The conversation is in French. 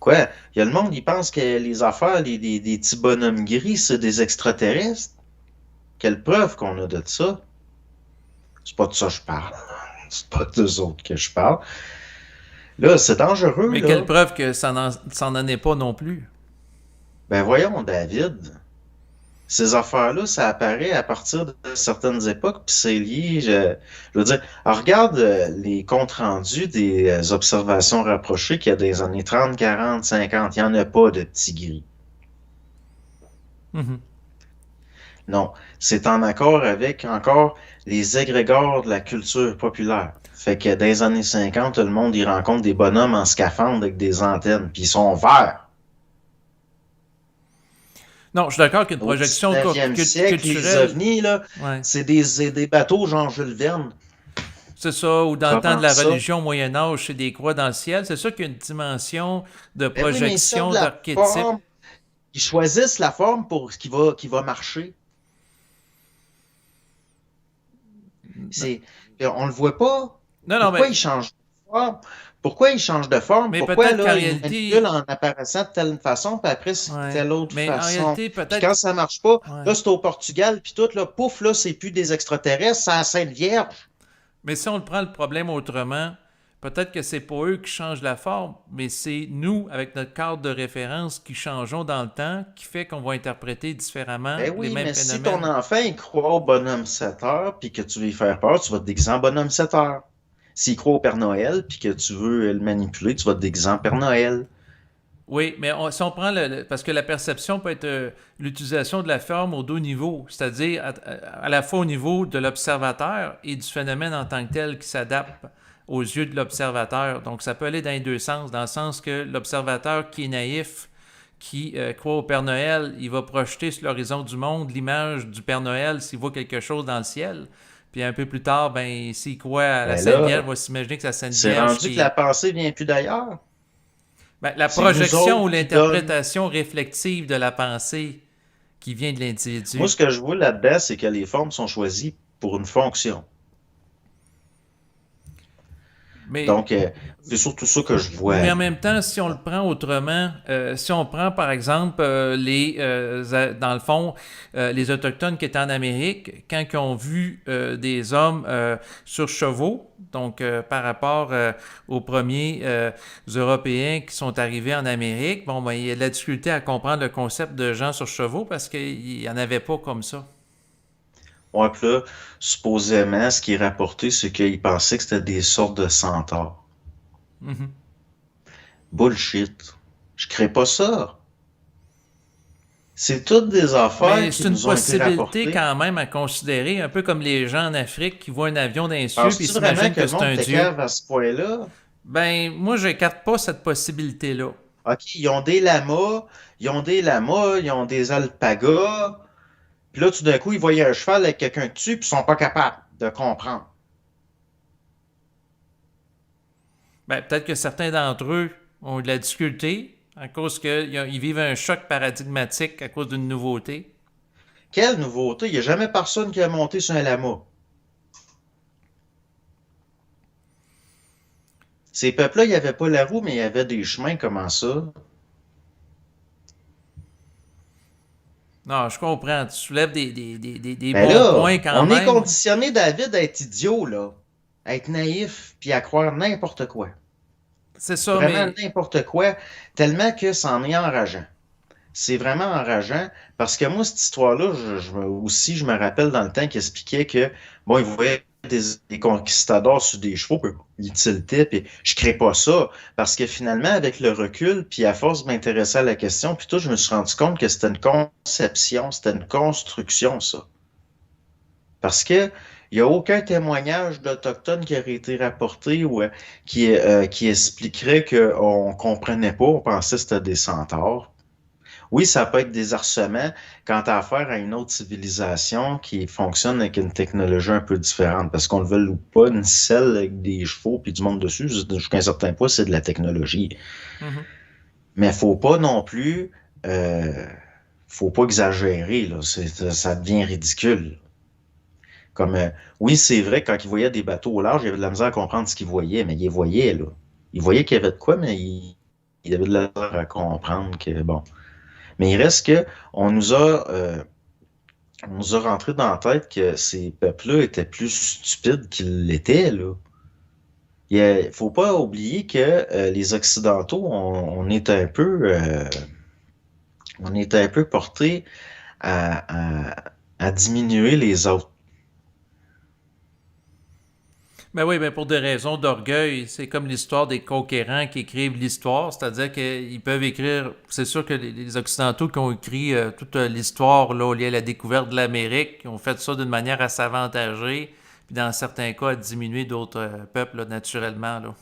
Quoi? Il y a le monde, il pense que les affaires, des petits bonhommes gris, c'est des extraterrestres. Quelle preuve qu'on a de ça? C'est pas de ça que je parle. C'est pas d'eux autres que je parle. Là, c'est dangereux, Mais quelle là. preuve que ça n'en est pas non plus. Ben voyons, David. Ces affaires-là, ça apparaît à partir de certaines époques, puis c'est lié, je veux dire, alors regarde les comptes rendus des observations rapprochées qu'il y a des années 30, 40, 50, il n'y en a pas de petits gris. Mhm. Non, c'est en accord avec encore les égrégores de la culture populaire. Fait que dans les années 50, le monde y rencontre des bonhommes en scaphandre avec des antennes, puis ils sont verts. Non, je suis d'accord qu'une Au projection 19e siècle, les culturelle, ovnis, là, ouais, c'est des bateaux genre Jules Verne. c'est ça, ou dans le temps de Comment la ça? religion au Moyen Âge, c'est des croix dans le ciel. C'est sûr qu'il y a une dimension de Ben oui, mais ils servent projection, la d'archétype. forme. Ils choisissent la forme pour ce qui va marcher. C'est, on le voit pas. Non, non, Pourquoi mais, ils changent de forme? Pourquoi ils changent de forme? mais Pourquoi, peut-être qu'en là, ils manipulent réalité, en apparaissant de telle façon, puis après, c'est de ouais, telle autre mais en façon. réalité, Puis quand peut-être, ça marche pas, ouais. là, c'est au Portugal, puis tout, là, pouf, là, c'est plus des extraterrestres, c'est la Sainte Vierge. Mais si on le prend le problème autrement, peut-être que c'est pas eux qui changent la forme, mais c'est nous, avec notre cadre de référence, qui changeons dans le temps, qui fait qu'on va interpréter différemment Ben les oui, mêmes mais si ton phénomènes. enfant, il croit au bonhomme 7 heures, puis que tu veux lui faire peur, tu vas te déguiser en bonhomme 7 heures. S'il croit au Père Noël, puis que tu veux le manipuler, tu vas te déguiser en Père Noël. Oui, mais si on prend parce que la perception peut être l'utilisation de la forme aux deux niveaux, c'est-à-dire à la fois au niveau de l'observateur et du phénomène en tant que tel qui s'adapte aux yeux de l'observateur. Donc ça peut aller dans les deux sens, dans le sens que l'observateur qui est naïf, qui croit au Père Noël, il va projeter sur l'horizon du monde l'image du Père Noël s'il voit quelque chose dans le ciel. Puis un peu plus tard, ben, s'il croit à la Ben Sainte Vierge, là, il va s'imaginer que c'est la Sainte c'est Vierge rendu que qui la est. pensée vient plus d'ailleurs. Ben, la C'est nous projection autres ou qui donnent. l'interprétation réflective de la pensée qui vient de Moi, l'individu. ce que je vois là-dedans, c'est que les formes sont choisies pour une fonction. Mais Donc, c'est surtout ça que je vois, Mais en là. même temps, si on le prend autrement, si on prend par exemple dans le fond, les Autochtones qui étaient en Amérique, quand ils ont vu des hommes sur chevaux, donc par rapport aux premiers Européens qui sont arrivés en Amérique, bon, ben, il y a de la difficulté à comprendre le concept de gens sur chevaux parce qu'il n'y en avait pas comme ça. Ouais, puis là, supposément, ce qui est rapporté, c'est qu'ils pensaient que c'était des sortes de centaures. Mhm. Bullshit. Je crée pas ça. C'est toutes des affaires Mais qui c'est une nous ont été possibilité rapportées. quand même à considérer, un peu comme les gens en Afrique qui voient un avion dans les cieux et Penses-tu vraiment s'imaginent que que le c'est monde un était dieu. cave à ce point-là? Ben, moi, j'écarte pas cette possibilité-là. OK, ils ont des lamas, ils ont des alpagas. Puis là, tout d'un coup, ils voyaient un cheval avec quelqu'un dessus, puis ils sont pas capables de comprendre. Ben, peut-être que certains d'entre eux ont eu de la difficulté à cause qu'ils vivent un choc paradigmatique à cause d'une nouveauté. Quelle nouveauté! Il n'y a jamais personne qui a monté sur un lama. Ces peuples-là, il n'y avait pas la roue, mais il y avait des chemins, comment ça? Non, je comprends. Tu soulèves des Ben bons là, points quand on est même. conditionné, David, à être idiot, là. À être naïf, puis à croire n'importe quoi. C'est ça, Vraiment mais n'importe quoi, tellement que c'en est enrageant. C'est vraiment enrageant parce que moi, cette histoire-là, aussi, je me rappelle dans le temps qu'il expliquait que, bon, il voyait des conquistadors sur des chevaux, puis ils tiltaient, puis je crée pas ça parce que finalement, avec le recul, puis à force de m'intéresser à la question, puis tout, je me suis rendu compte que c'était une conception, c'était une construction, ça. Parce que il n'y a aucun témoignage d'Autochtones qui aurait été rapporté ou qui expliquerait qu'on ne comprenait pas, on pensait que c'était des centaures. Oui, ça peut être des harcèlements quand tu as affaire à une autre civilisation qui fonctionne avec une technologie un peu différente. Parce qu'on le veut ou pas, une selle avec des chevaux puis du monde dessus, jusqu'à un certain point, c'est de la technologie. mhm. Mais il faut pas non plus, faut pas exagérer, là. Ça devient ridicule. Comme, oui, c'est vrai, quand ils voyaient des bateaux au large, il y avait de la misère à comprendre ce qu'ils voyaient, mais ils les voyaient, là. Ils voyaient qu'il y avait de quoi, mais il avait de la misère à comprendre que, bon. Mais il reste que on nous a rentré dans la tête que ces peuples-là étaient plus stupides qu'ils l'étaient, là. Faut pas oublier que les Occidentaux, on est un peu portés à diminuer les autres. Ben oui, ben pour des raisons d'orgueil, c'est comme l'histoire des conquérants qui écrivent l'histoire, c'est-à-dire qu'ils peuvent écrire, c'est sûr que les Occidentaux qui ont écrit toute l'histoire là, liée à la découverte de l'Amérique, ils ont fait ça d'une manière à s'avantager, puis dans certains cas à diminuer d'autres peuples là, naturellement. Là.